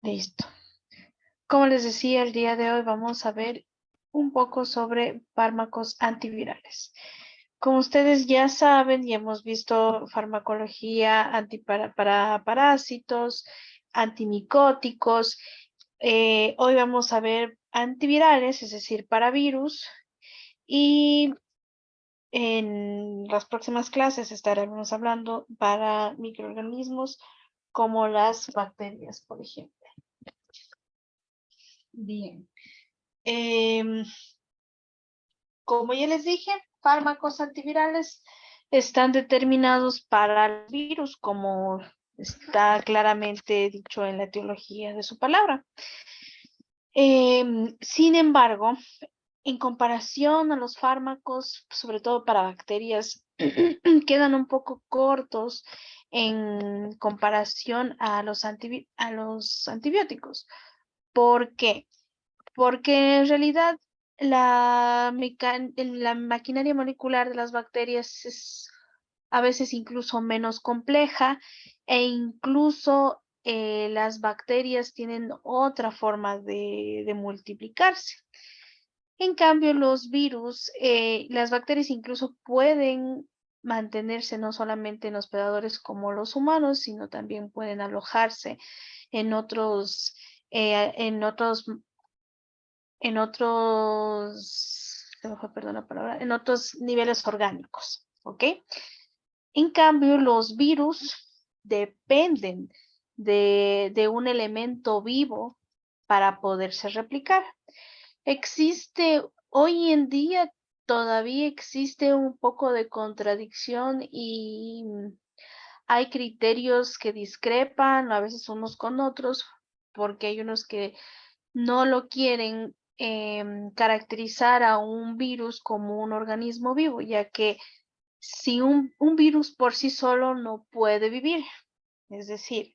Listo. Como les decía, el día de hoy vamos a ver un poco sobre fármacos antivirales. Como ustedes ya saben y hemos visto farmacología para parásitos, antimicóticos, hoy vamos a ver antivirales, es decir, para virus, y en las próximas clases estaremos hablando para microorganismos como las bacterias, por ejemplo. Bien. Em, Como ya les dije, fármacos antivirales están determinados para el virus, como está claramente dicho en la etiología de su palabra. Sin embargo, en comparación a los fármacos, sobre todo para bacterias, quedan un poco cortos en comparación a los antibióticos. ¿Por qué? Porque en realidad la maquinaria molecular de las bacterias es a veces incluso menos compleja e incluso las bacterias tienen otra forma de multiplicarse. En cambio, los virus, las bacterias incluso pueden mantenerse no solamente en hospedadores como los humanos, sino también pueden alojarse en otros, en otros se me fue, perdón la palabra, en otros niveles orgánicos, ¿ok? En cambio, los virus dependen de un elemento vivo para poderse replicar. Hoy en día todavía existe un poco de contradicción y hay criterios que discrepan a veces unos con otros, porque hay unos que no lo quieren caracterizar a un virus como un organismo vivo, ya que si un virus por sí solo no puede vivir, es decir,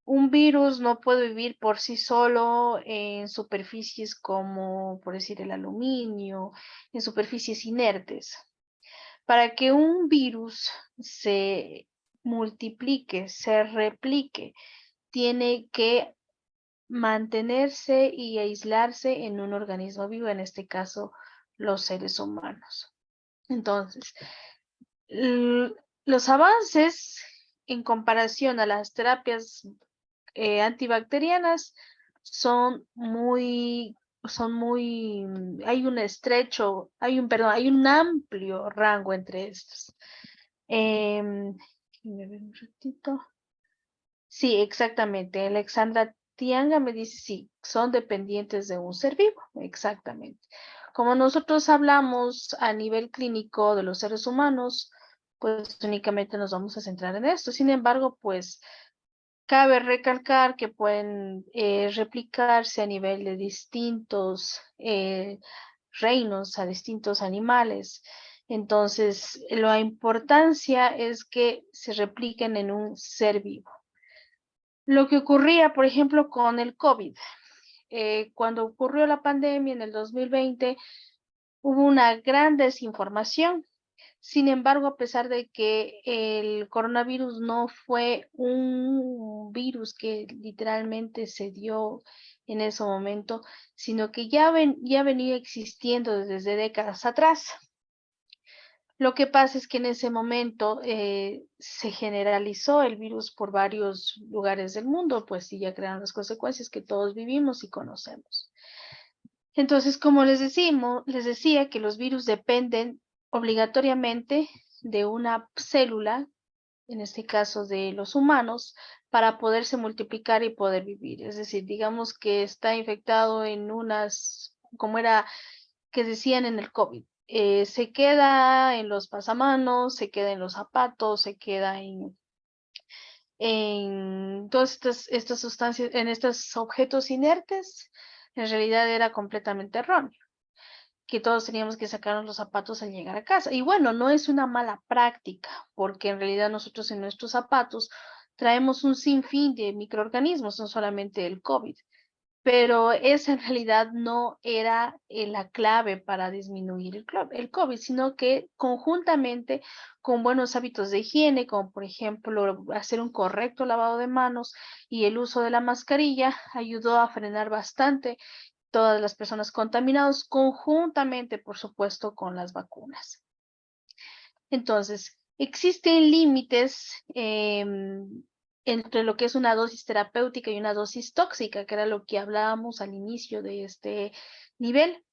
un virus no puede vivir por sí solo en superficies como, por decir, el aluminio, en superficies inertes. Para que un virus se multiplique, se replique, tiene que mantenerse y aislarse en un organismo vivo, en este caso los seres humanos. Entonces, los avances en comparación a las terapias antibacterianas hay un hay un amplio rango entre estos. Déjenme ver un ratito. Sí, exactamente. Alexandra Tianga me dice, sí, son dependientes de un ser vivo, exactamente. Como nosotros hablamos a nivel clínico de los seres humanos, pues únicamente nos vamos a centrar en esto. Sin embargo, pues cabe recalcar que pueden replicarse a nivel de distintos reinos, a distintos animales. Entonces, la importancia es que se repliquen en un ser vivo. Lo que ocurría, por ejemplo, con el COVID. Cuando ocurrió la pandemia en el 2020, hubo una gran desinformación. Sin embargo, a pesar de que el coronavirus no fue un virus que literalmente se dio en ese momento, sino que ya venía existiendo desde décadas atrás. Lo que pasa es que en ese momento se generalizó el virus por varios lugares del mundo, pues sí, ya crearon las consecuencias que todos vivimos y conocemos. Entonces, como les decía que los virus dependen obligatoriamente de una célula, en este caso de los humanos, para poderse multiplicar y poder vivir. Es decir, digamos que está infectado en como era que decían en el COVID, se queda en los pasamanos, se queda en los zapatos, se queda en todas estas sustancias, en estos objetos inertes, en realidad era completamente erróneo, que todos teníamos que sacarnos los zapatos al llegar a casa. Y bueno, no es una mala práctica, porque en realidad nosotros en nuestros zapatos traemos un sinfín de microorganismos, no solamente el COVID. pero esa en realidad no era la clave para disminuir el COVID, sino que conjuntamente con buenos hábitos de higiene, como por ejemplo hacer un correcto lavado de manos y el uso de la mascarilla, ayudó a frenar bastante todas las personas contaminadas, conjuntamente, por supuesto, con las vacunas. Entonces, existen límites entre lo que es una dosis terapéutica y una dosis tóxica, que era lo que hablábamos al inicio de este nivel.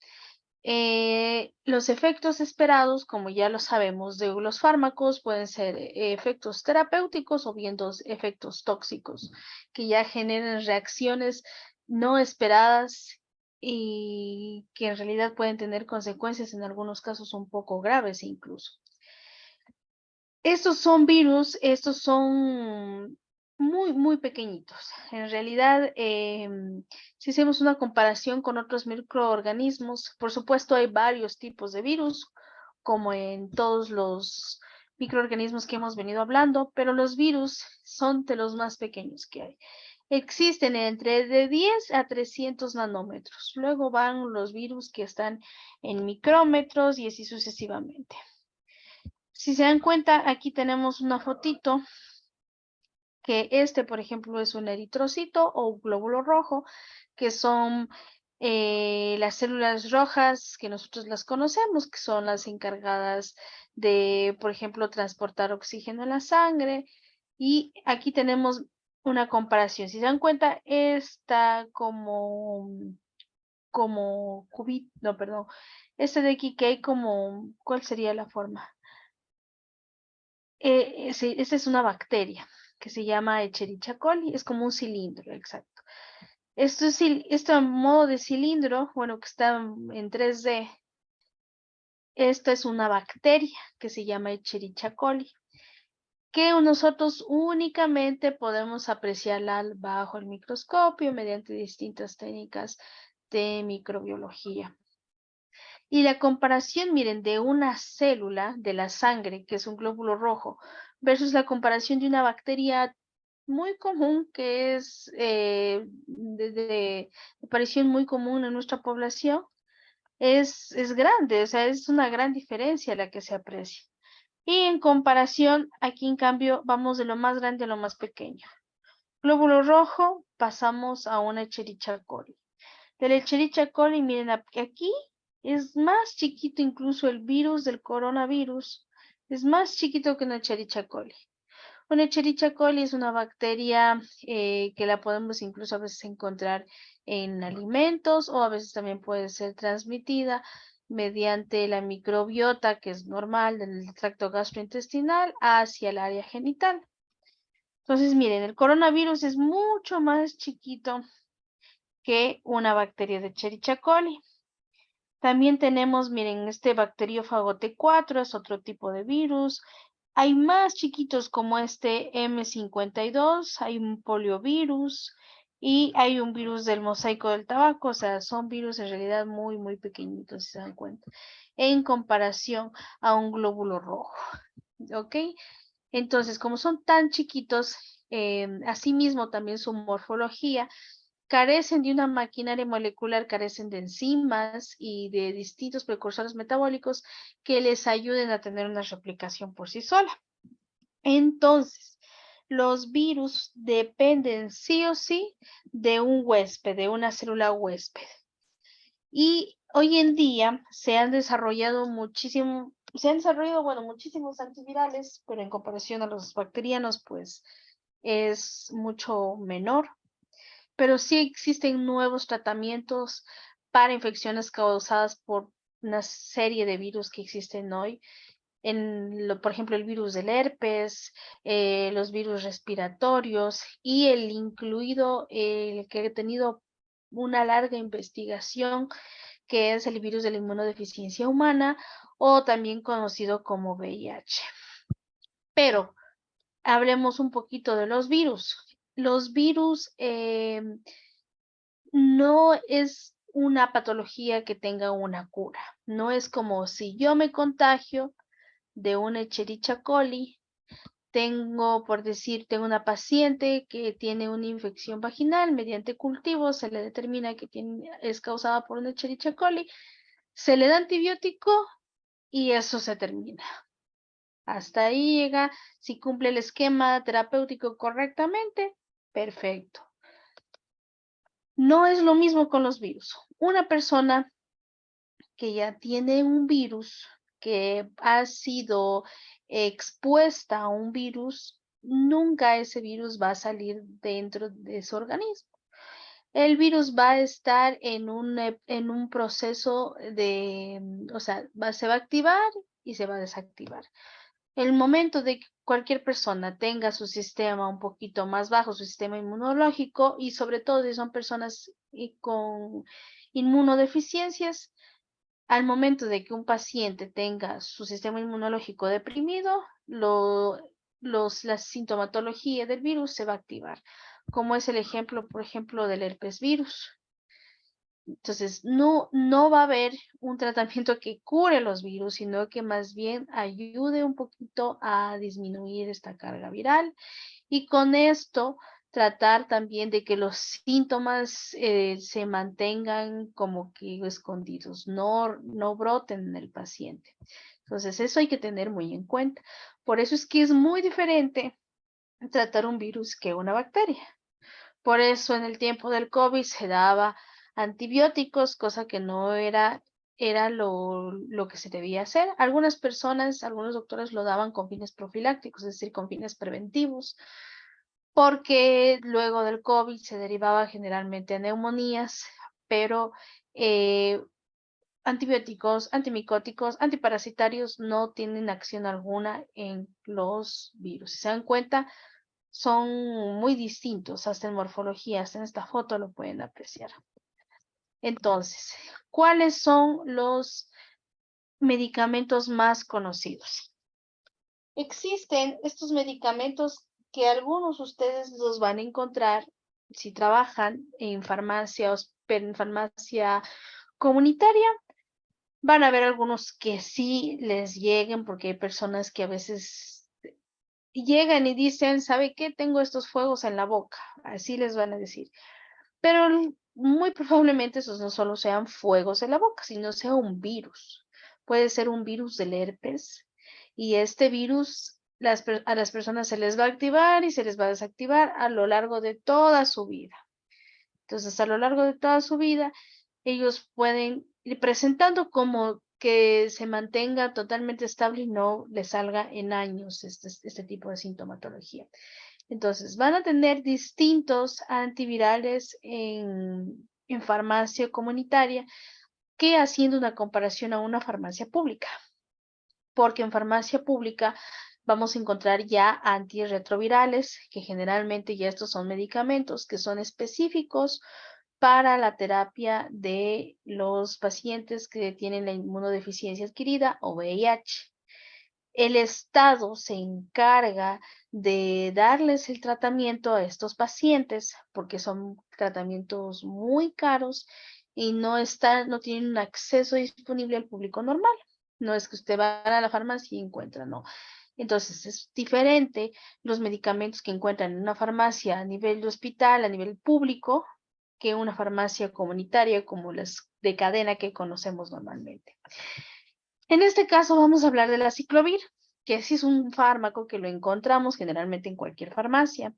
Los efectos esperados, como ya lo sabemos, de los fármacos pueden ser efectos terapéuticos o bien dos efectos tóxicos, que ya generan reacciones no esperadas y que en realidad pueden tener consecuencias en algunos casos un poco graves incluso. Estos son virus, estos son muy pequeñitos. En realidad, si hacemos una comparación con otros microorganismos, por supuesto hay varios tipos de virus, como en todos los microorganismos que hemos venido hablando, pero los virus son de los más pequeños que hay. Existen entre de 10 a 300 nanómetros. Luego van los virus que están en micrómetros y así sucesivamente. Si se dan cuenta, aquí tenemos una fotito que por ejemplo, es un eritrocito o un glóbulo rojo, que son las células rojas que nosotros las conocemos, que son las encargadas de, por ejemplo, transportar oxígeno en la sangre. Y aquí tenemos una comparación. Si se dan cuenta, está como cubito, no, perdón, de aquí que hay como, ¿cuál sería la forma? Sí, esta es una bacteria que se llama Escherichia coli, es como un cilindro, exacto. Este modo de cilindro, bueno, que está en 3D, esta es una bacteria que se llama Escherichia coli, que nosotros únicamente podemos apreciarla bajo el microscopio mediante distintas técnicas de microbiología. Y la comparación, miren, de una célula de la sangre, que es un glóbulo rojo, versus la comparación de una bacteria muy común, que es de aparición muy común en nuestra población, es grande, o sea, es una gran diferencia la que se aprecia. Y en comparación, aquí en cambio, vamos de lo más grande a lo más pequeño. Glóbulo rojo, pasamos a una Escherichia coli. De la Escherichia coli, miren, aquí es más chiquito incluso el virus del coronavirus. Es más chiquito que una Escherichia coli. Una Escherichia coli es una bacteria que la podemos incluso a veces encontrar en alimentos o a veces también puede ser transmitida mediante la microbiota, que es normal del tracto gastrointestinal, hacia el área genital. Entonces, miren, el coronavirus es mucho más chiquito que una bacteria de Escherichia coli. También tenemos, miren, este bacteriófago T4 es otro tipo de virus. Hay más chiquitos como este M52, hay un poliovirus y hay un virus del mosaico del tabaco, o sea, son virus en realidad muy pequeñitos, si se dan cuenta, en comparación a un glóbulo rojo, ¿ok? Entonces, como son tan chiquitos, asimismo también su morfología carecen de una maquinaria molecular, carecen de enzimas y de distintos precursores metabólicos que les ayuden a tener una replicación por sí sola. Entonces, los virus dependen sí o sí de un huésped, de una célula huésped. Y hoy en día se han desarrollado muchísimos antivirales, pero en comparación a los bacterianos, pues es mucho menor. Pero sí existen nuevos tratamientos para infecciones causadas por una serie de virus que existen hoy. Por ejemplo, el virus del herpes, los virus respiratorios y el incluido, el que ha tenido una larga investigación, que es el virus de la inmunodeficiencia humana o también conocido como VIH. Pero hablemos un poquito de los virus. Los virus no es una patología que tenga una cura. No es como si yo me contagio de una Escherichia coli, tengo, por decir, tengo una paciente que tiene una infección vaginal mediante cultivo, se le determina que es causada por una Escherichia coli, se le da antibiótico y eso se termina. Hasta ahí llega, si cumple el esquema terapéutico correctamente, perfecto. No es lo mismo con los virus. Una persona que ya tiene un virus, que ha sido expuesta a un virus, nunca ese virus va a salir dentro de su organismo. El virus va a estar en un proceso de, o sea, se va a activar y se va a desactivar. El momento de que cualquier persona tenga su sistema un poquito más bajo, su sistema inmunológico, y sobre todo si son personas con inmunodeficiencias, al momento de que un paciente tenga su sistema inmunológico deprimido, la sintomatología del virus se va a activar, como es el ejemplo, por ejemplo, del herpes virus. Entonces, no va a haber un tratamiento que cure los virus, sino que más bien ayude un poquito a disminuir esta carga viral y con esto tratar también de que los síntomas se mantengan como que escondidos, no broten en el paciente. Entonces, eso hay que tener muy en cuenta. Por eso es que es muy diferente tratar un virus que una bacteria. Por eso en el tiempo del COVID se daba antibióticos, cosa que no era lo que se debía hacer. Algunas personas, algunos doctores lo daban con fines profilácticos, es decir, con fines preventivos, porque luego del COVID se derivaba generalmente a neumonías, pero antibióticos, antimicóticos, antiparasitarios no tienen acción alguna en los virus. Si se dan cuenta, son muy distintos, hasta en morfología, hasta en esta foto lo pueden apreciar. Entonces, ¿cuáles son los medicamentos más conocidos? Existen estos medicamentos que algunos ustedes los van a encontrar si trabajan en farmacia, en farmacia comunitaria. Van a haber algunos que sí les lleguen porque hay personas que a veces llegan y dicen, ¿sabe qué? Tengo estos fuegos en la boca. Así les van a decir. Pero muy probablemente esos no solo sean fuegos en la boca, sino sea un virus. Puede ser un virus del herpes y este virus a las personas se les va a activar y se les va a desactivar a lo largo de toda su vida. Entonces, a lo largo de toda su vida, ellos pueden ir presentando como que se mantenga totalmente estable y no le salga en años este tipo de sintomatología. Entonces, van a tener distintos antivirales en farmacia comunitaria que haciendo una comparación a una farmacia pública, porque en farmacia pública vamos a encontrar ya antirretrovirales, que generalmente ya estos son medicamentos que son específicos para la terapia de los pacientes que tienen la inmunodeficiencia adquirida o VIH. El Estado se encarga de darles el tratamiento a estos pacientes porque son tratamientos muy caros y no tienen un acceso disponible al público normal. No es que usted va a la farmacia y encuentra, no. Entonces es diferente los medicamentos que encuentran en una farmacia a nivel de hospital, a nivel público, que una farmacia comunitaria como las de cadena que conocemos normalmente. En este caso vamos a hablar de la ciclovir, que sí es un fármaco que lo encontramos generalmente en cualquier farmacia.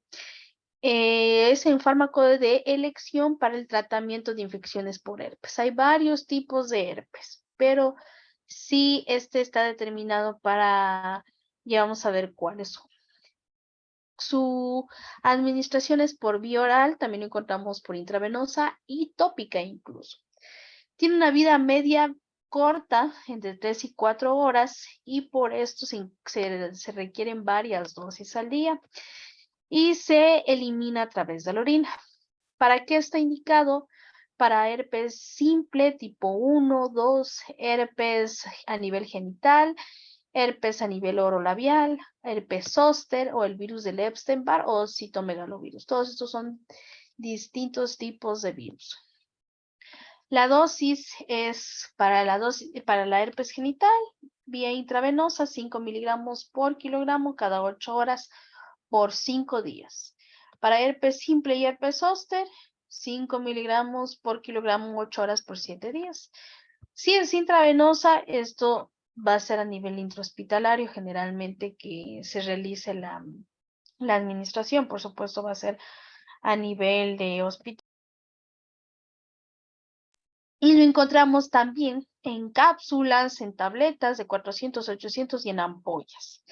Es un fármaco de elección para el tratamiento de infecciones por herpes. Hay varios tipos de herpes, pero sí este está determinado para, ya vamos a ver cuáles son. Su administración es por vía oral, también lo encontramos por intravenosa y tópica incluso. Tiene una vida media corta, entre 3 y 4 horas, y por esto se requieren varias dosis al día y se elimina a través de la orina. ¿Para qué está indicado? Para herpes simple tipo 1, 2, herpes a nivel genital, herpes a nivel orolabial, herpes zóster o el virus del Epstein-Barr o citomegalovirus. Todos estos son distintos tipos de virus. La dosis es para la herpes genital, vía intravenosa, 5 miligramos por kilogramo cada 8 horas por 5 días. Para herpes simple y herpes zóster, 5 miligramos por kilogramo 8 horas por 7 días. Si es intravenosa, esto va a ser a nivel intrahospitalario, generalmente que se realice la administración, por supuesto, va a ser a nivel de hospital. Y lo encontramos también en cápsulas, en tabletas de 400, 800 y en ampollas.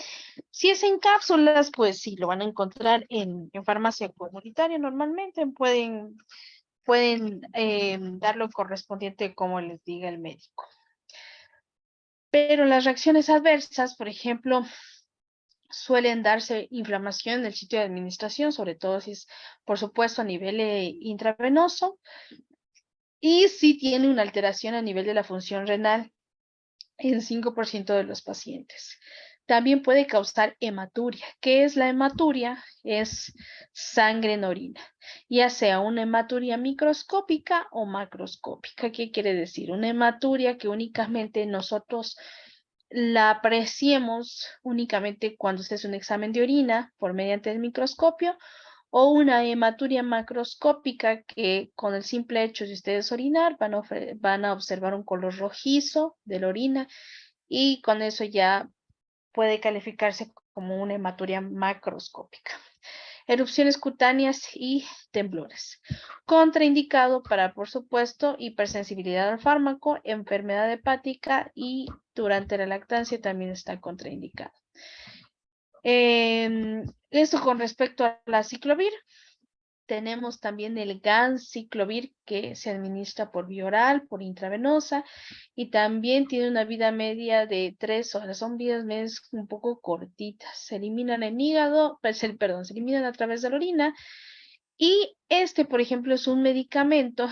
Si es en cápsulas, pues sí, lo van a encontrar en farmacia comunitaria normalmente. Pueden dar lo correspondiente como les diga el médico. Pero las reacciones adversas, por ejemplo, suelen darse inflamación en el sitio de administración, sobre todo si es, por supuesto, a nivel intravenoso, y si tiene una alteración a nivel de la función renal en 5% de los pacientes. También puede causar hematuria. ¿Qué es la hematuria? Es sangre en orina, ya sea una hematuria microscópica o macroscópica. ¿Qué quiere decir? Una hematuria que únicamente nosotros la apreciemos únicamente cuando se hace un examen de orina por mediante el microscopio, o una hematuria macroscópica que con el simple hecho de ustedes orinar van a observar un color rojizo de la orina y con eso ya puede calificarse como una hematuria macroscópica. Erupciones cutáneas y temblores. Contraindicado para, por supuesto, hipersensibilidad al fármaco, enfermedad hepática y durante la lactancia también está contraindicado. Esto con respecto a la ciclovir. Tenemos también el ganciclovir que se administra por vía oral, por intravenosa, y también tiene una vida media de 3 horas. Son vidas medias un poco cortitas. Se eliminan en hígado, se eliminan a través de la orina. Y este, por ejemplo, es un medicamento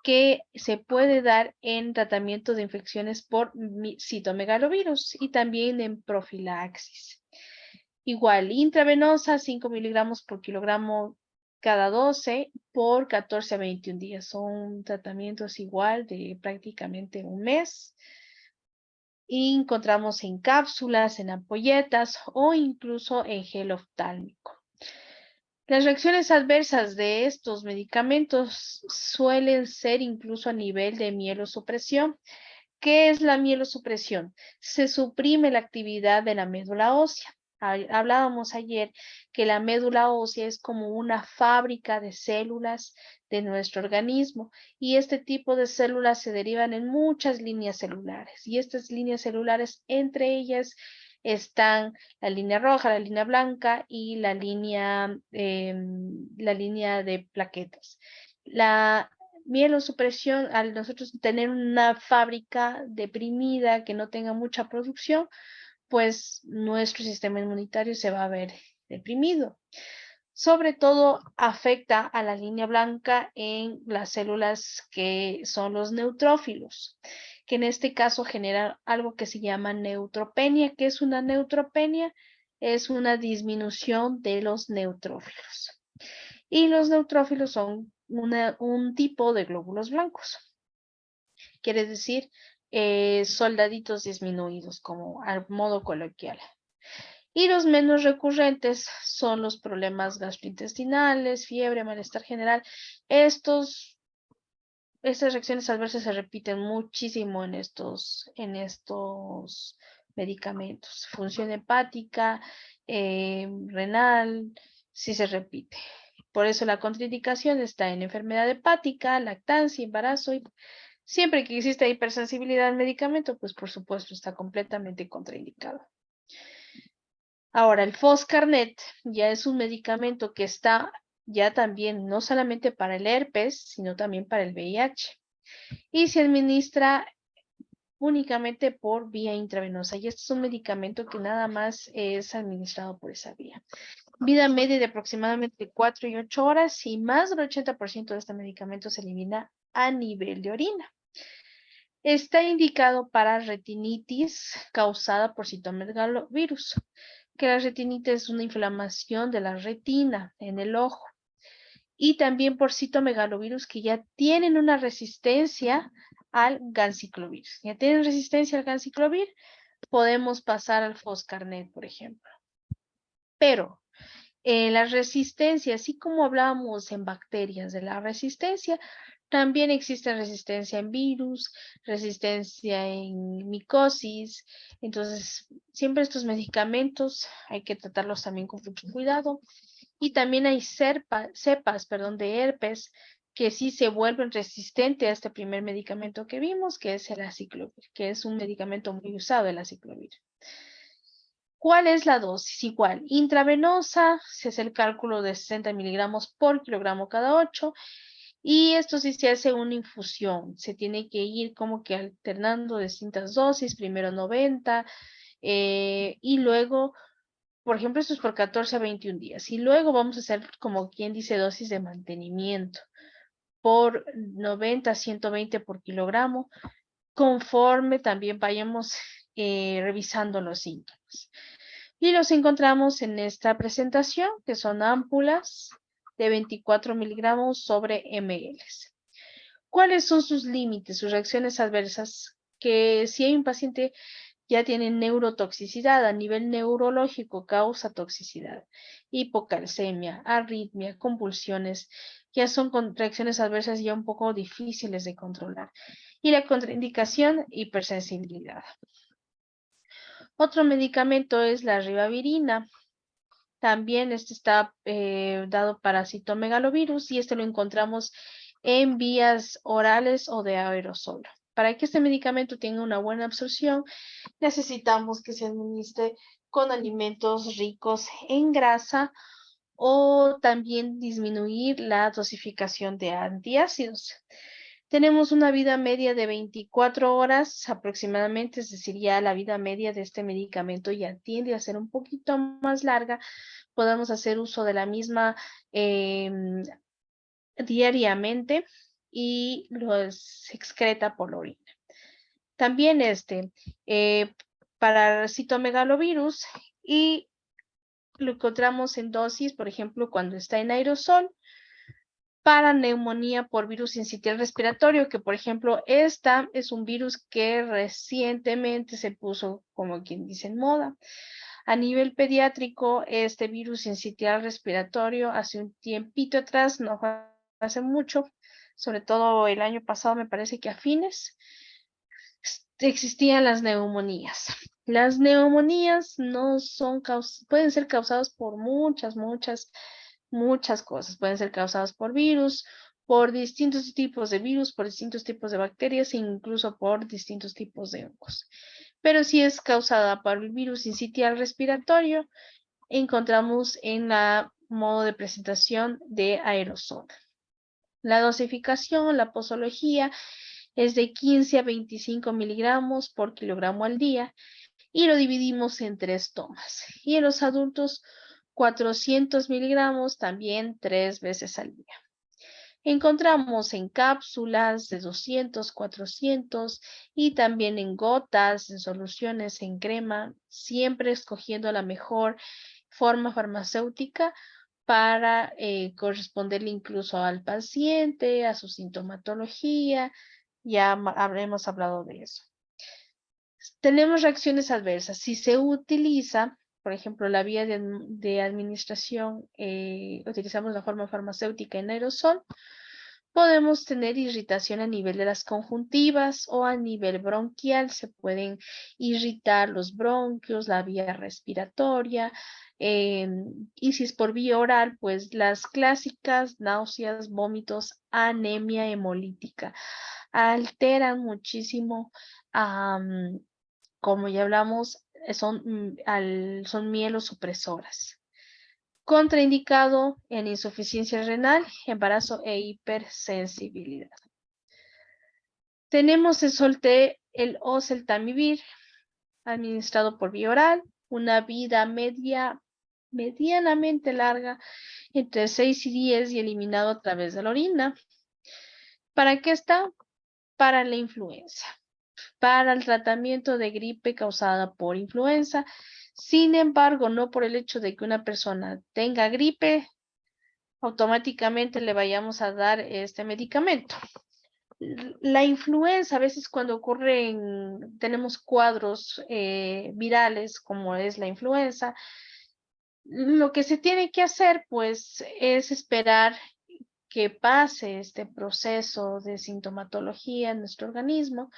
que se puede dar en tratamiento de infecciones por citomegalovirus y también en profilaxis. Igual, intravenosa, 5 miligramos por kilogramo cada 12 por 14 a 21 días. Son tratamientos igual de prácticamente un mes. Y encontramos en cápsulas, en ampolletas o incluso en gel oftálmico. Las reacciones adversas de estos medicamentos suelen ser incluso a nivel de mielosupresión. ¿Qué es la mielosupresión? Se suprime la actividad de la médula ósea. Hablábamos ayer que la médula ósea es como una fábrica de células de nuestro organismo y este tipo de células se derivan en muchas líneas celulares y estas líneas celulares, entre ellas están la línea roja, la línea blanca y la línea de plaquetas. La mielosupresión, al nosotros tener una fábrica deprimida que no tenga mucha producción, pues nuestro sistema inmunitario se va a ver deprimido. Sobre todo afecta a la línea blanca en las células que son los neutrófilos, que en este caso generan algo que se llama neutropenia. ¿Qué es una neutropenia? Es una disminución de los neutrófilos. Y los neutrófilos son un tipo de glóbulos blancos. Quiere decir soldaditos disminuidos, como al modo coloquial. Y los menos recurrentes son los problemas gastrointestinales, fiebre, malestar general. Estas reacciones adversas se repiten muchísimo en estos medicamentos. Función hepática, renal, sí se repite. Por eso la contraindicación está en enfermedad hepática, lactancia, embarazo y siempre que exista hipersensibilidad al medicamento, pues por supuesto está completamente contraindicado. Ahora, el Foscarnet ya es un medicamento que está ya también no solamente para el herpes, sino también para el VIH. Y se administra únicamente por vía intravenosa. Y este es un medicamento que nada más es administrado por esa vía. Vida media de aproximadamente 4 y 8 horas y más del 80% de este medicamento se elimina a nivel de orina. Está indicado para retinitis causada por citomegalovirus, que la retinitis es una inflamación de la retina en el ojo. Y también por citomegalovirus que ya tienen una resistencia al ganciclovir. Ya tienen resistencia al ganciclovir, podemos pasar al Foscarnet, por ejemplo. Pero la resistencia, así como hablábamos en bacterias de la resistencia, también existe resistencia en virus, resistencia en micosis. Entonces, siempre estos medicamentos hay que tratarlos también con mucho cuidado. Y también hay cepas, de herpes que sí se vuelven resistentes a este primer medicamento que vimos, que es el aciclovir, que es un medicamento muy usado, el aciclovir. ¿Cuál es la dosis? Igual, intravenosa, se hace el cálculo de 60 miligramos por kilogramo cada 8, y esto sí se hace una infusión. Se tiene que ir como que alternando distintas dosis, primero 90, y luego, por ejemplo, esto es por 14 a 21 días. Y luego vamos a hacer, como quien dice, dosis de mantenimiento por 90 a 120 por kilogramo, conforme también vayamos revisando los síntomas. Y los encontramos en esta presentación, que son ámpulas de 24 miligramos sobre ml. ¿Cuáles son sus límites, sus reacciones adversas? Que si hay un paciente ya tiene neurotoxicidad, a nivel neurológico causa toxicidad, hipocalcemia, arritmia, convulsiones, ya son reacciones adversas ya un poco difíciles de controlar. Y la contraindicación, hipersensibilidad. Otro medicamento es la ribavirina. También este está dado para citomegalovirus, y este lo encontramos en vías orales o de aerosol. Para que este medicamento tenga una buena absorción, necesitamos que se administre con alimentos ricos en grasa, o también disminuir la dosificación de antiácidos. Tenemos una vida media de 24 horas aproximadamente, es decir, ya la vida media de este medicamento ya tiende a ser un poquito más larga. Podemos hacer uso de la misma diariamente, y se excreta por la orina. También para citomegalovirus, y lo encontramos en dosis, por ejemplo, cuando está en aerosol, para neumonía por virus sincitial respiratorio, que por ejemplo, esta es un virus que recientemente se puso, como quien dice, en moda. A nivel pediátrico, este virus sincitial respiratorio, hace un tiempito atrás, no fue hace mucho, sobre todo el año pasado, me parece que a fines, existían las neumonías. Las neumonías no son pueden ser causadas por muchas cosas. Pueden ser causadas por virus, por distintos tipos de virus, por distintos tipos de bacterias, e incluso por distintos tipos de hongos. Pero si es causada por el virus sincitial respiratorio, encontramos en la modo de presentación de aerosol. La dosificación, la posología, es de 15 a 25 miligramos por kilogramo al día, y lo dividimos en 3 tomas. Y en los adultos, 400 miligramos también 3 veces al día. Encontramos en cápsulas de 200, 400, y también en gotas, en soluciones, en crema, siempre escogiendo la mejor forma farmacéutica para corresponderle incluso al paciente, a su sintomatología. Ya habremos hablado de eso. Tenemos reacciones adversas. Si se utiliza, por ejemplo, la vía de administración, utilizamos la forma farmacéutica en aerosol, podemos tener irritación a nivel de las conjuntivas o a nivel bronquial. Se pueden irritar los bronquios, la vía respiratoria, y si es por vía oral, pues las clásicas náuseas, vómitos, anemia hemolítica. Alteran muchísimo, como ya hablamos, son mielosupresoras. Contraindicado en insuficiencia renal, embarazo e hipersensibilidad. Tenemos el oseltamivir, administrado por vía oral, una vida medianamente larga, entre 6 y 10, y eliminado a través de la orina. ¿Para qué está? Para la influenza, para el tratamiento de gripe causada por influenza. Sin embargo, no por el hecho de que una persona tenga gripe, automáticamente le vayamos a dar este medicamento. La influenza, a veces cuando tenemos cuadros virales como es la influenza, lo que se tiene que hacer pues es esperar que pase este proceso de sintomatología en nuestro organismo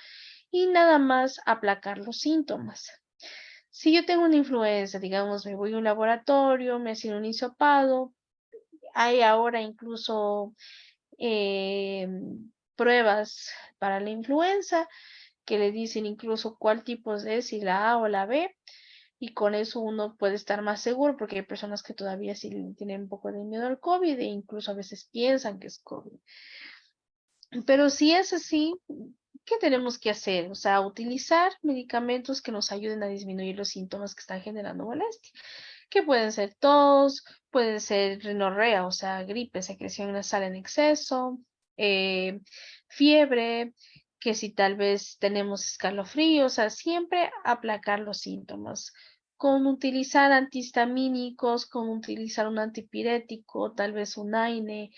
y nada más aplacar los síntomas. Si yo tengo una influenza, digamos, me voy a un laboratorio, me hacen un hisopado, hay ahora incluso eh, pruebas para la influenza que le dicen incluso cuál tipo es, si la A o la B, y con eso uno puede estar más seguro porque hay personas que todavía sí tienen un poco de miedo al COVID e incluso a veces piensan que es COVID. Pero si es así, ¿qué tenemos que hacer? O sea, utilizar medicamentos que nos ayuden a disminuir los síntomas que están generando molestia, que pueden ser tos, pueden ser rinorrea, o sea, gripe, secreción nasal en exceso, eh, fiebre, que si tal vez tenemos escalofríos, o sea, siempre aplacar los síntomas. Con utilizar antihistamínicos, con utilizar un antipirético, tal vez un AINE,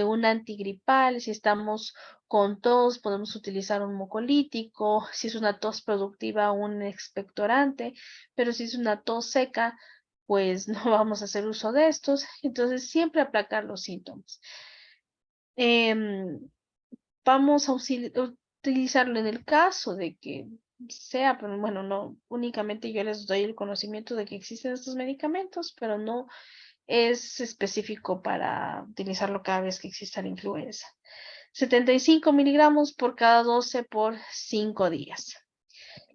un antigripal, si estamos con tos, podemos utilizar un mucolítico, si es una tos productiva, un expectorante, pero si es una tos seca, pues no vamos a hacer uso de estos. Entonces, siempre aplacar los síntomas. Em, Vamos a utilizarlo en el caso de que sea, pero bueno, no únicamente yo les doy el conocimiento de que existen estos medicamentos, pero no es específico para utilizarlo cada vez que exista la influenza. 75 miligramos por cada 12 por 5 días.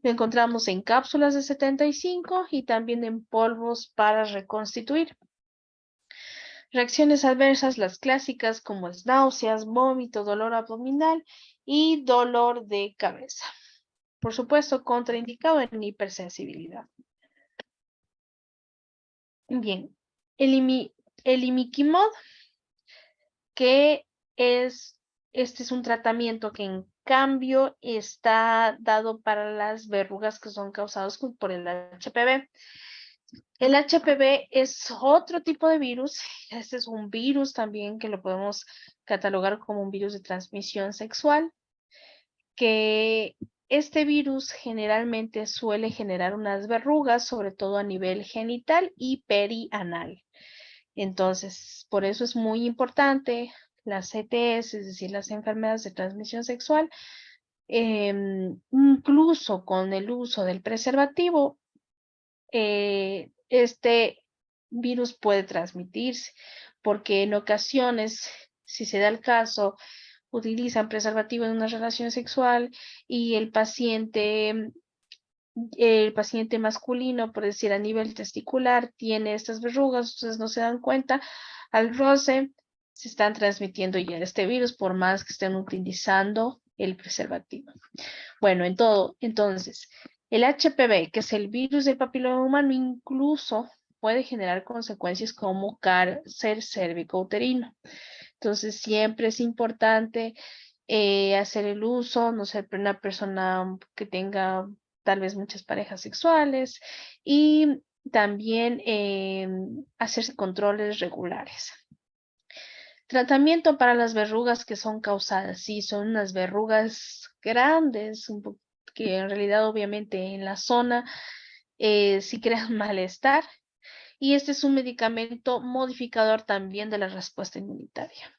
Lo encontramos en cápsulas de 75 y también en polvos para reconstituir. Reacciones adversas, las clásicas como es náuseas, vómito, dolor abdominal y dolor de cabeza. Por supuesto, contraindicado en hipersensibilidad. Bien, el imiquimod, que este es un tratamiento que en cambio está dado para las verrugas que son causadas por el HPV. El HPV es otro tipo de virus. Este es un virus también que lo podemos catalogar como un virus de transmisión sexual, que este virus generalmente suele generar unas verrugas, sobre todo a nivel genital y perianal. Entonces, por eso es muy importante las CTS, es decir, las enfermedades de transmisión sexual, incluso con el uso del preservativo, este virus puede transmitirse, porque en ocasiones, si se da el caso, utilizan preservativo en una relación sexual y el paciente masculino, por decir a nivel testicular, tiene estas verrugas, ustedes no se dan cuenta, al roce se están transmitiendo ya este virus por más que estén utilizando el preservativo. Bueno, entonces, el HPV, que es el virus del papiloma humano, incluso puede generar consecuencias como cáncer cérvico-uterino. Entonces, siempre es importante hacer el uso, no ser una persona que tenga tal vez muchas parejas sexuales y también hacerse controles regulares. Tratamiento para las verrugas que son causadas. Sí, son unas verrugas grandes, que en realidad obviamente en la zona sí crean malestar. Y este es un medicamento modificador también de la respuesta inmunitaria.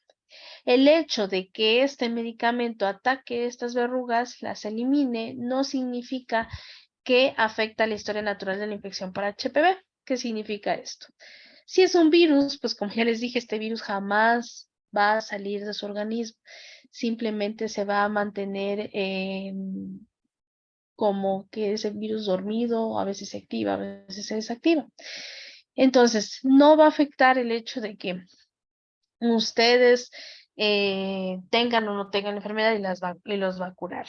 El hecho de que este medicamento ataque estas verrugas, las elimine, no significa que afecta la historia natural de la infección por HPV. ¿Qué significa esto? Si es un virus, pues como ya les dije, este virus jamás va a salir de su organismo. Simplemente se va a mantener como que es el virus dormido, a veces se activa, a veces se desactiva. Entonces, no va a afectar el hecho de que ustedes tengan o no tengan la enfermedad y los va a curar.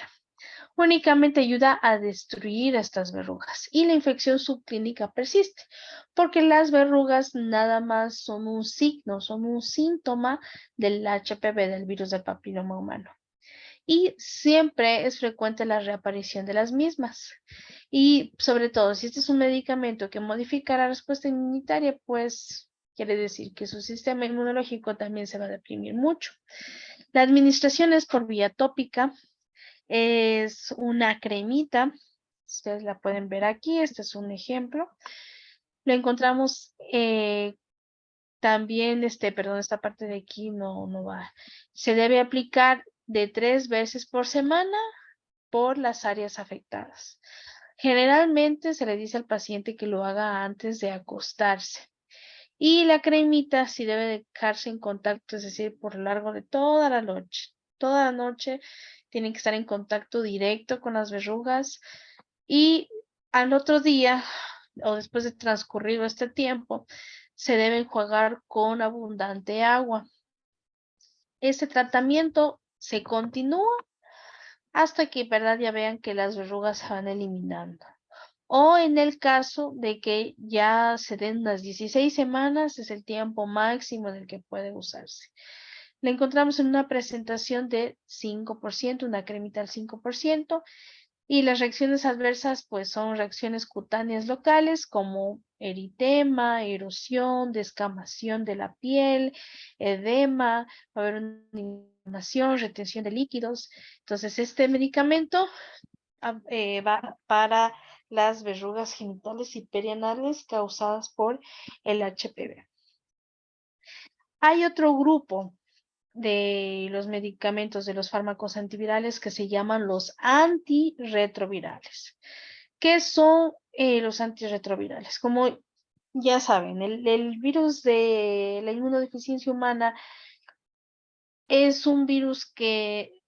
Únicamente ayuda a destruir estas verrugas y la infección subclínica persiste, porque las verrugas nada más son un signo, son un síntoma del HPV, del virus del papiloma humano. Y siempre es frecuente la reaparición de las mismas. Y sobre todo, si este es un medicamento que modifica la respuesta inmunitaria, pues quiere decir que su sistema inmunológico también se va a deprimir mucho. La administración es por vía tópica, es una cremita, ustedes la pueden ver aquí, este es un ejemplo. Lo encontramos también, perdón, esta parte de aquí no va. Se debe aplicar de 3 veces por semana por las áreas afectadas. Generalmente se le dice al paciente que lo haga antes de acostarse. Y la cremita sí debe dejarse en contacto, es decir, por lo largo de toda la noche. Toda la noche tienen que estar en contacto directo con las verrugas y al otro día o después de transcurrido este tiempo, se debe enjuagar con abundante agua. Este tratamiento se continúa hasta que, ¿verdad? Ya vean que las verrugas se van eliminando. O en el caso de que ya se den unas 16 semanas, es el tiempo máximo en el que puede usarse. La encontramos en una presentación de 5%, una cremita al 5%, y las reacciones adversas pues son reacciones cutáneas locales como eritema, erosión, descamación de la piel, edema, va a haber una inflamación, retención de líquidos. Entonces este medicamento va para las verrugas genitales y perianales causadas por el HPV. Hay otro grupo de los medicamentos, de los fármacos antivirales que se llaman los antirretrovirales. ¿Qué son los antirretrovirales? Como ya saben, el virus de la inmunodeficiencia humana es un virus que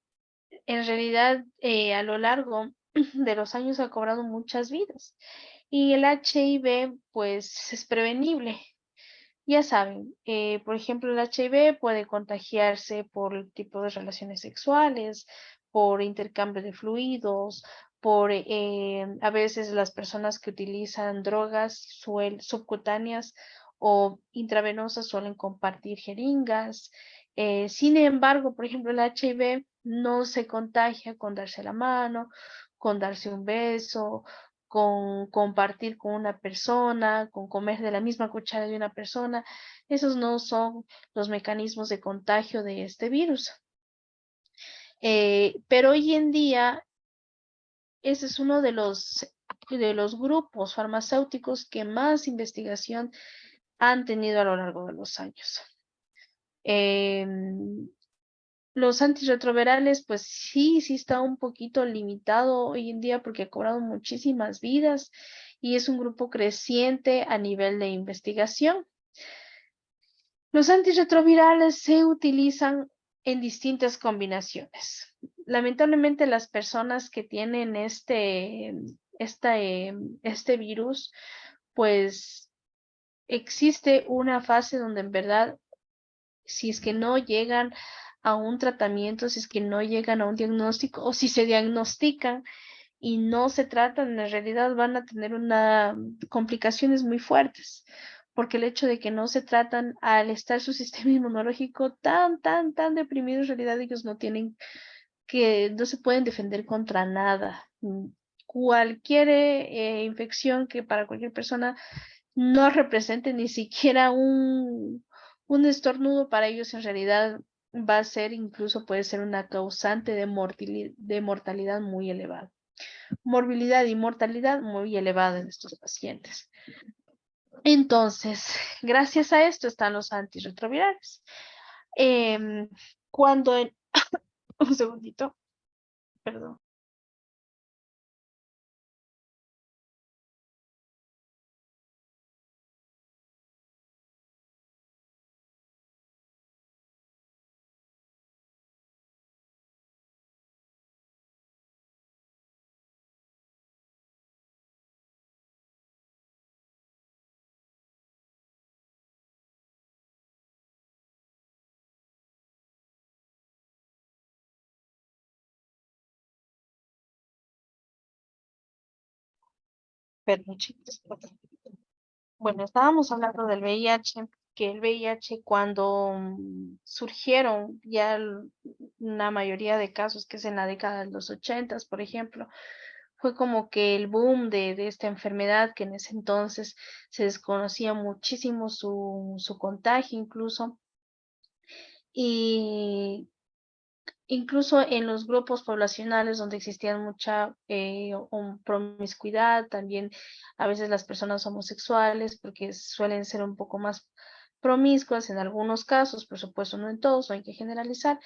en realidad a lo largo de los años ha cobrado muchas vidas. Y el HIV, pues, es prevenible. Ya saben, por ejemplo, el HIV puede contagiarse por el tipo de relaciones sexuales, por intercambio de fluidos, por a veces las personas que utilizan drogas subcutáneas o intravenosas suelen compartir jeringas. Sin embargo, por ejemplo, el HIV no se contagia con darse la mano, con darse un beso, con compartir con una persona, con comer de la misma cuchara de una persona. Esos no son los mecanismos de contagio de este virus. Pero hoy en día, ese es uno de los grupos farmacéuticos que más investigación han tenido a lo largo de los años. Los antirretrovirales, pues sí está un poquito limitado hoy en día porque ha cobrado muchísimas vidas y es un grupo creciente a nivel de investigación. Los antirretrovirales se utilizan en distintas combinaciones. Lamentablemente las personas que tienen este virus, pues existe una fase donde en verdad, si es que no llegan a un tratamiento, si es que no llegan a un diagnóstico o si se diagnostican y no se tratan, en realidad van a tener complicaciones muy fuertes, porque el hecho de que no se tratan al estar su sistema inmunológico tan deprimido, en realidad ellos no se pueden defender contra nada. Cualquier infección que para cualquier persona no represente ni siquiera un estornudo para ellos en realidad va a ser, incluso puede ser una causante de mortalidad muy elevada. Morbilidad y mortalidad muy elevada en estos pacientes. Entonces, gracias a esto están los antirretrovirales. Em, cuando en, un segundito, perdón. Perdón, chicos. Bueno, estábamos hablando del VIH, que el VIH cuando surgieron ya la mayoría de casos, que es en la década de los 80, por ejemplo, fue como que el boom de esta enfermedad, que en ese entonces se desconocía muchísimo su contagio incluso. Y incluso en los grupos poblacionales donde existía mucha promiscuidad, también a veces las personas homosexuales, porque suelen ser un poco más promiscuas en algunos casos, por supuesto no en todos, no hay que generalizar.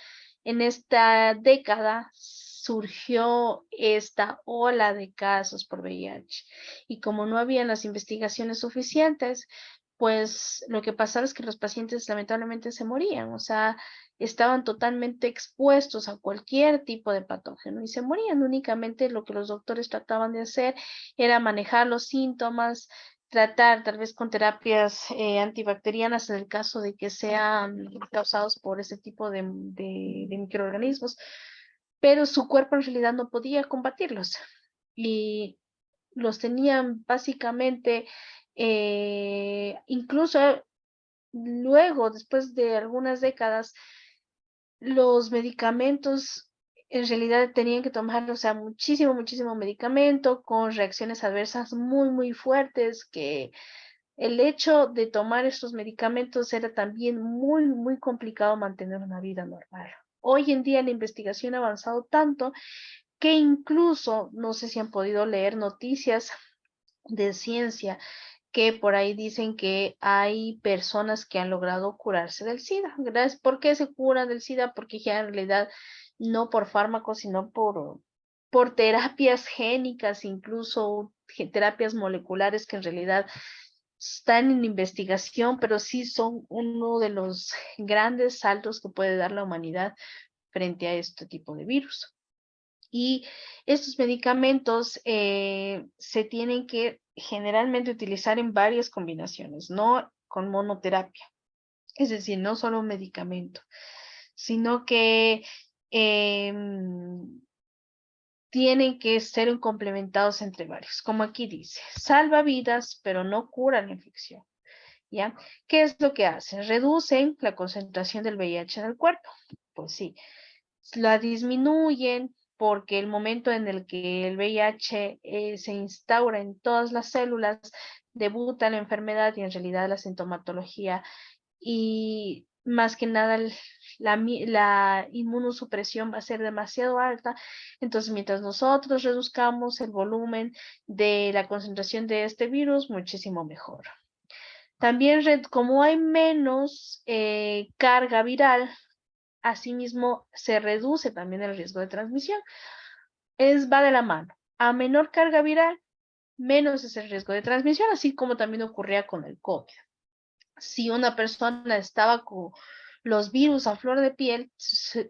En esta década surgió esta ola de casos por VIH y como no habían las investigaciones suficientes, pues lo que pasaba es que los pacientes lamentablemente se morían, o sea, estaban totalmente expuestos a cualquier tipo de patógeno y se morían. Únicamente lo que los doctores trataban de hacer era manejar los síntomas, tratar tal vez con terapias antibacterianas en el caso de que sean causados por ese tipo de microorganismos, pero su cuerpo en realidad no podía combatirlos y los tenían básicamente, incluso luego, después de algunas décadas, los medicamentos en realidad tenían que tomar, o sea, muchísimo, muchísimo medicamento con reacciones adversas muy, muy fuertes, que el hecho de tomar estos medicamentos era también muy, muy complicado mantener una vida normal. Hoy en día la investigación ha avanzado tanto que incluso, no sé si han podido leer noticias de ciencia que por ahí dicen que hay personas que han logrado curarse del SIDA. Gracias. ¿Por qué se curan del SIDA? Porque ya en realidad no por fármacos, sino por terapias génicas, incluso terapias moleculares que en realidad están en investigación, pero sí son uno de los grandes saltos que puede dar la humanidad frente a este tipo de virus. Y estos medicamentos se tienen que generalmente utilizar en varias combinaciones, no con monoterapia. Es decir, no solo un medicamento, sino que tienen que ser complementados entre varios. Como aquí dice, salva vidas, pero no cura la infección. ¿Ya? ¿Qué es lo que hacen? Reducen la concentración del VIH en el cuerpo. Pues sí, la disminuyen porque el momento en el que el VIH se instaura en todas las células, debuta la enfermedad y en realidad la sintomatología y más que nada la inmunosupresión va a ser demasiado alta. Entonces, mientras nosotros reduzcamos el volumen de la concentración de este virus, muchísimo mejor. También, como hay menos carga viral, asimismo, se reduce también el riesgo de transmisión. Va de la mano. A menor carga viral, menos es el riesgo de transmisión, así como también ocurría con el COVID. Si una persona estaba con los virus a flor de piel,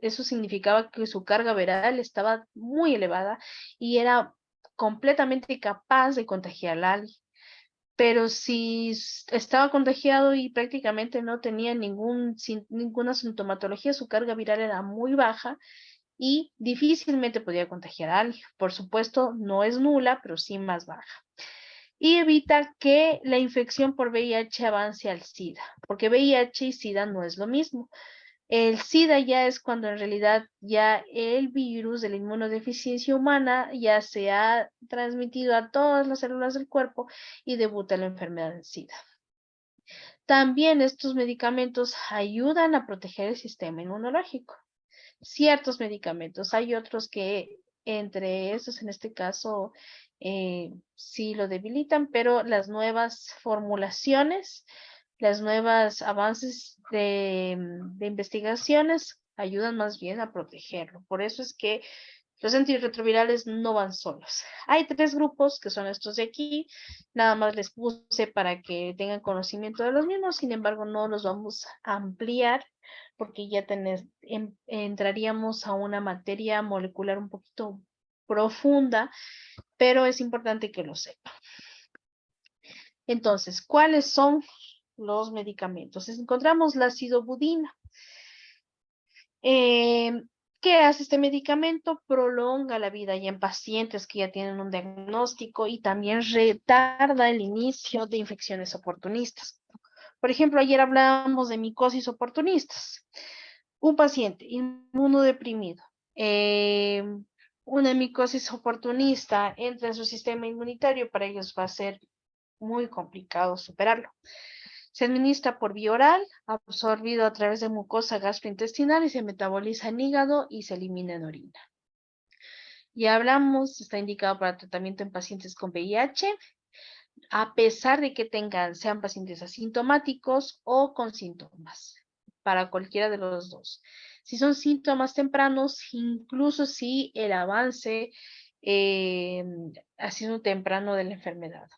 eso significaba que su carga viral estaba muy elevada y era completamente capaz de contagiar a alguien. Pero si estaba contagiado y prácticamente no tenía ninguna sintomatología, su carga viral era muy baja y difícilmente podía contagiar a alguien. Por supuesto, no es nula, pero sí más baja. Y evita que la infección por VIH avance al SIDA, porque VIH y SIDA no es lo mismo. El SIDA ya es cuando en realidad ya el virus de la inmunodeficiencia humana ya se ha transmitido a todas las células del cuerpo y debuta la enfermedad del SIDA. También estos medicamentos ayudan a proteger el sistema inmunológico. Ciertos medicamentos, hay otros que entre esos en este caso sí lo debilitan, pero las nuevas formulaciones, las nuevas avances de investigaciones ayudan más bien a protegerlo. Por eso es que los antirretrovirales no van solos. Hay 3 grupos que son estos de aquí. Nada más les puse para que tengan conocimiento de los mismos. Sin embargo, no los vamos a ampliar porque ya entraríamos a una materia molecular un poquito profunda, pero es importante que lo sepan. Entonces, ¿cuáles son los medicamentos? Encontramos la acidobudina. ¿Qué hace este medicamento? Prolonga la vida ya en pacientes que ya tienen un diagnóstico y también retarda el inicio de infecciones oportunistas. Por ejemplo, ayer hablábamos de micosis oportunistas. Un paciente inmunodeprimido, una micosis oportunista entra en su sistema inmunitario, para ellos va a ser muy complicado superarlo. Se administra por vía oral, absorbido a través de mucosa gastrointestinal y se metaboliza en hígado y se elimina en orina. Ya hablamos, está indicado para tratamiento en pacientes con VIH, a pesar de que sean pacientes asintomáticos o con síntomas, para cualquiera de los dos. Si son síntomas tempranos, incluso si el avance ha sido temprano de la enfermedad.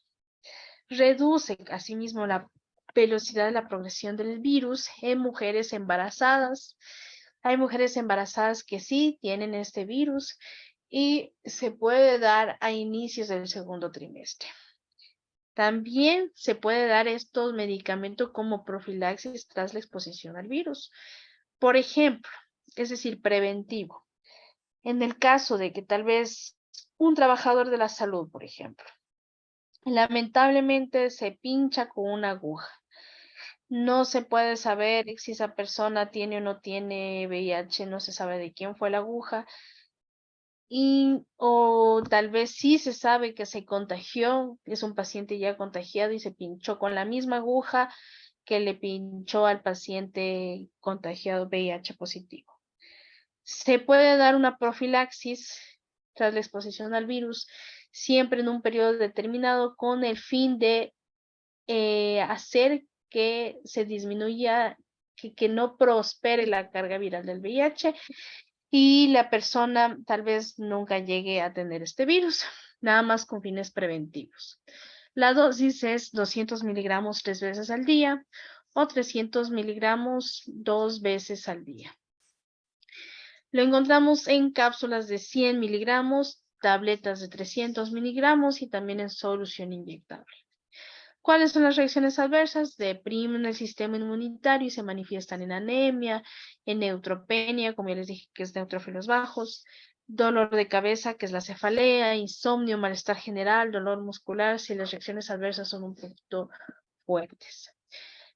Reduce asimismo la velocidad de la progresión del virus en mujeres embarazadas. Hay mujeres embarazadas que sí tienen este virus y se puede dar a inicios del segundo trimestre. También se puede dar estos medicamentos como profilaxis tras la exposición al virus. Por ejemplo, es decir, preventivo. En el caso de que tal vez un trabajador de la salud, por ejemplo, lamentablemente se pincha con una aguja. No se puede saber si esa persona tiene o no tiene VIH, no se sabe de quién fue la aguja. O tal vez sí se sabe que se contagió, es un paciente ya contagiado y se pinchó con la misma aguja que le pinchó al paciente contagiado VIH positivo. Se puede dar una profilaxis tras la exposición al virus, siempre en un periodo determinado con el fin de hacer que se disminuya, que no prospere la carga viral del VIH y la persona tal vez nunca llegue a tener este virus, nada más con fines preventivos. La dosis es 200 miligramos 3 veces al día o 300 miligramos 2 veces al día. Lo encontramos en cápsulas de 100 miligramos, tabletas de 300 miligramos y también en solución inyectable. ¿Cuáles son las reacciones adversas? Deprimen el sistema inmunitario y se manifiestan en anemia, en neutropenia, como ya les dije que es neutrófilos bajos, dolor de cabeza, que es la cefalea, insomnio, malestar general, dolor muscular, si las reacciones adversas son un poquito fuertes.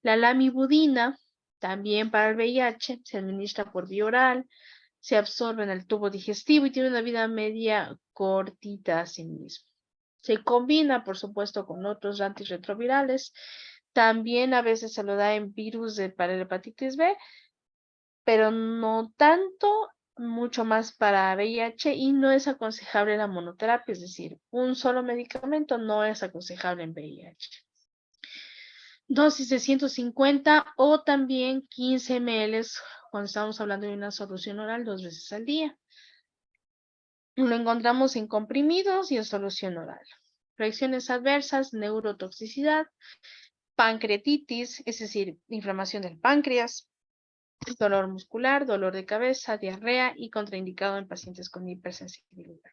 La lamivudina, también para el VIH, se administra por vía oral, se absorbe en el tubo digestivo y tiene una vida media cortita a sí mismo. Se combina, por supuesto, con otros antirretrovirales. También a veces se lo da en virus para la hepatitis B, pero no tanto, mucho más para VIH y no es aconsejable la monoterapia, es decir, un solo medicamento no es aconsejable en VIH. Dosis de 150 o también 15 ml cuando estamos hablando de una solución oral 2 veces al día. Lo encontramos en comprimidos y en solución oral. Reacciones adversas, neurotoxicidad, pancreatitis, es decir, inflamación del páncreas, dolor muscular, dolor de cabeza, diarrea y contraindicado en pacientes con hipersensibilidad.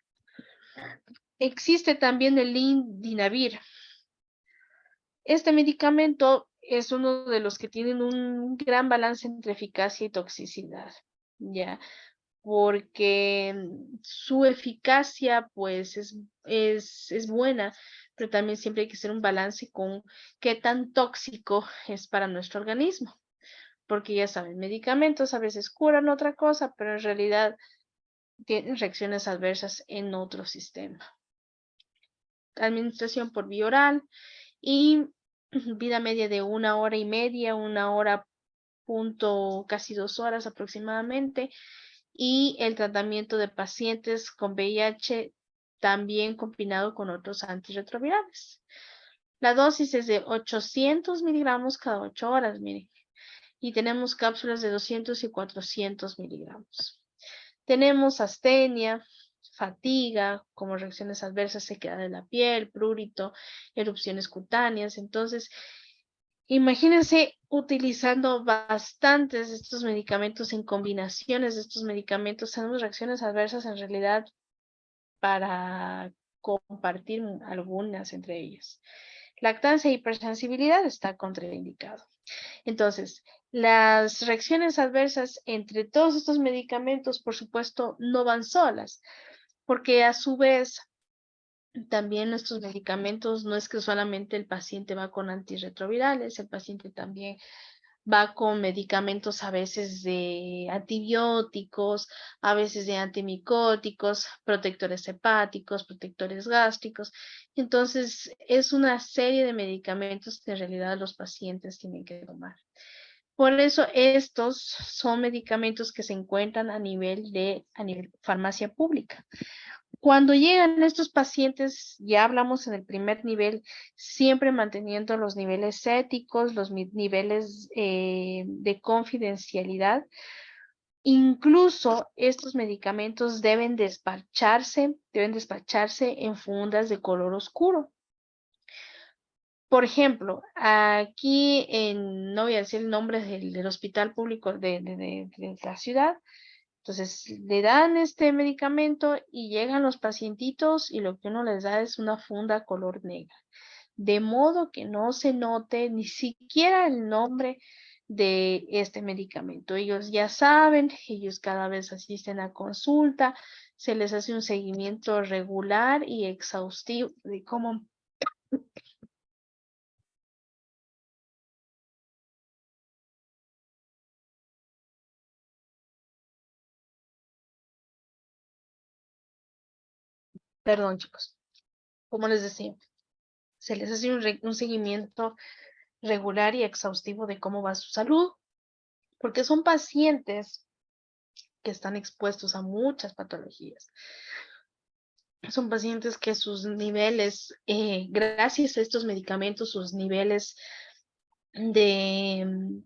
Existe también el lindinavir. Este medicamento es uno de los que tienen un gran balance entre eficacia y toxicidad, ¿ya? Porque su eficacia pues es buena, pero también siempre hay que hacer un balance con qué tan tóxico es para nuestro organismo, porque ya saben, medicamentos a veces curan otra cosa, pero en realidad tienen reacciones adversas en otro sistema. Administración por vía oral y vida media de 1 hora y media, 1 hora casi 2 horas aproximadamente. Y el tratamiento de pacientes con VIH también combinado con otros antirretrovirales. La dosis es de 800 miligramos cada 8 horas, miren. Y tenemos cápsulas de 200 y 400 miligramos. Tenemos astenia, fatiga, como reacciones adversas, sequedad de la piel, prurito, erupciones cutáneas. Entonces, imagínense utilizando bastantes de estos medicamentos en combinaciones de estos medicamentos, tenemos reacciones adversas en realidad para compartir algunas entre ellas. Lactancia e hipersensibilidad está contraindicado. Entonces, las reacciones adversas entre todos estos medicamentos, por supuesto, no van solas, porque a su vez también nuestros medicamentos no es que solamente el paciente va con antirretrovirales, el paciente también va con medicamentos a veces de antibióticos, a veces de antimicóticos, protectores hepáticos, protectores gástricos. Entonces, es una serie de medicamentos que en realidad los pacientes tienen que tomar. Por eso estos son medicamentos que se encuentran a nivel farmacia pública. Cuando llegan estos pacientes, ya hablamos en el primer nivel, siempre manteniendo los niveles éticos, los niveles de confidencialidad. Incluso estos medicamentos deben despacharse en fundas de color oscuro. Por ejemplo, aquí no voy a decir el nombre del hospital público de la ciudad. Entonces, le dan este medicamento y llegan los pacientitos y lo que uno les da es una funda color negra. De modo que no se note ni siquiera el nombre de este medicamento. Ellos ya saben, ellos cada vez asisten a consulta, se les hace un seguimiento regular y exhaustivo de cómo. Perdón, chicos. Como les decía, se les hace un seguimiento regular y exhaustivo de cómo va su salud, porque son pacientes que están expuestos a muchas patologías. Son pacientes que sus niveles, gracias a estos medicamentos, sus niveles de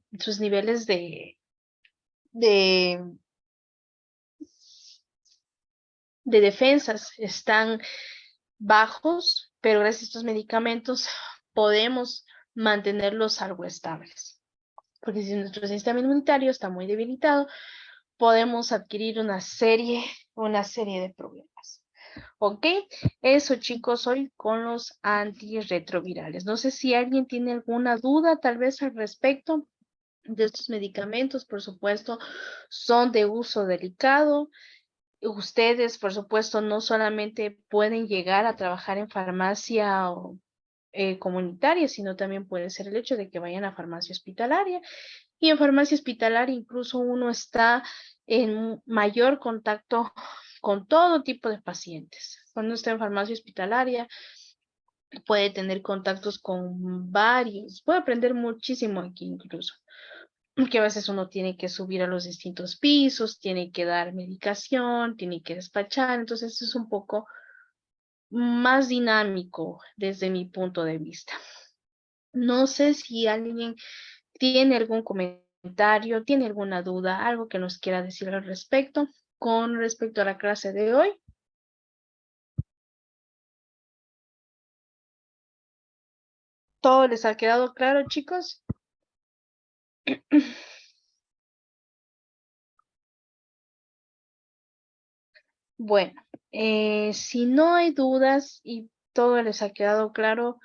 defensas están bajos, pero gracias a estos medicamentos podemos mantenerlos algo estables. Porque si nuestro sistema inmunitario está muy debilitado, podemos adquirir una serie de problemas. ¿Ok? Eso, chicos, hoy con los antirretrovirales. No sé si alguien tiene alguna duda tal vez al respecto de estos medicamentos. Por supuesto, son de uso delicado. Ustedes, por supuesto, no solamente pueden llegar a trabajar en farmacia comunitaria, sino también puede ser el hecho de que vayan a farmacia hospitalaria. Y en farmacia hospitalaria incluso uno está en mayor contacto con todo tipo de pacientes. Cuando está en farmacia hospitalaria puede tener contactos con varios, puede aprender muchísimo aquí incluso, porque a veces uno tiene que subir a los distintos pisos, tiene que dar medicación, tiene que despachar, entonces es un poco más dinámico desde mi punto de vista. No sé si alguien tiene algún comentario, tiene alguna duda, algo que nos quiera decir al respecto con respecto a la clase de hoy. ¿Todo les ha quedado claro, chicos? Bueno, si no hay dudas y todo les ha quedado claro,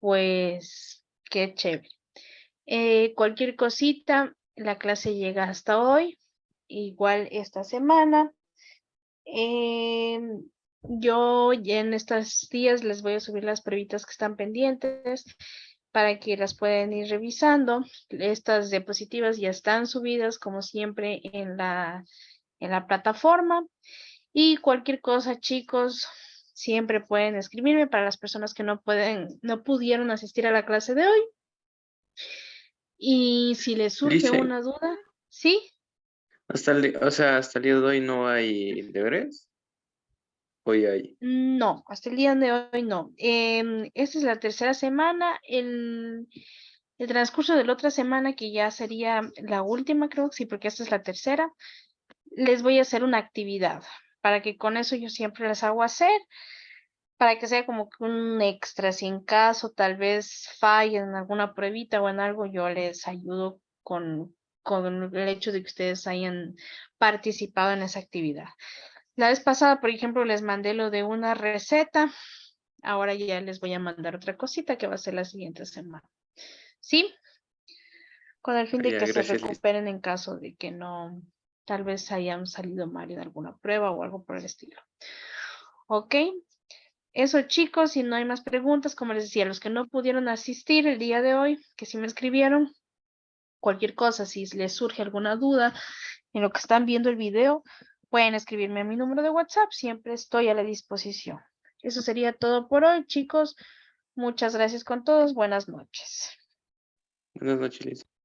pues qué chévere. Cualquier cosita, la clase llega hasta hoy, igual esta semana. Yo ya en estos días les voy a subir las pruebitas que están pendientes para que las puedan ir revisando. Estas diapositivas ya están subidas como siempre en la plataforma. Y cualquier cosa, chicos, siempre pueden escribirme para las personas que no pudieron asistir a la clase de hoy. Y si les surge Dice, una duda, ¿sí? hasta el día de hoy no hay deberes. Hoy hay. No, hasta el día de hoy no. Esta es la tercera semana. El transcurso de la otra semana, que ya sería la última, creo, sí, porque esta es la tercera, les voy a hacer una actividad para que con eso yo siempre las hago hacer, para que sea como que un extra. Si en caso tal vez fallen en alguna pruebita o en algo, yo les ayudo con el hecho de que ustedes hayan participado en esa actividad. La vez pasada, por ejemplo, les mandé lo de una receta. Ahora ya les voy a mandar otra cosita que va a ser la siguiente semana. ¿Sí? Con el fin de Ya, que se gracias, Liz. recuperen en caso de que no, tal vez hayan salido mal en alguna prueba o algo por el estilo. ¿Ok? Eso, chicos, si no hay más preguntas, como les decía, los que no pudieron asistir el día de hoy, que sí me escribieron, Cualquier cosa, si les surge alguna duda en lo que están viendo el video, pueden escribirme a mi número de WhatsApp. Siempre estoy a la disposición. Eso sería todo por hoy, chicos. Muchas gracias con todos. Buenas noches. Buenas noches, Liz.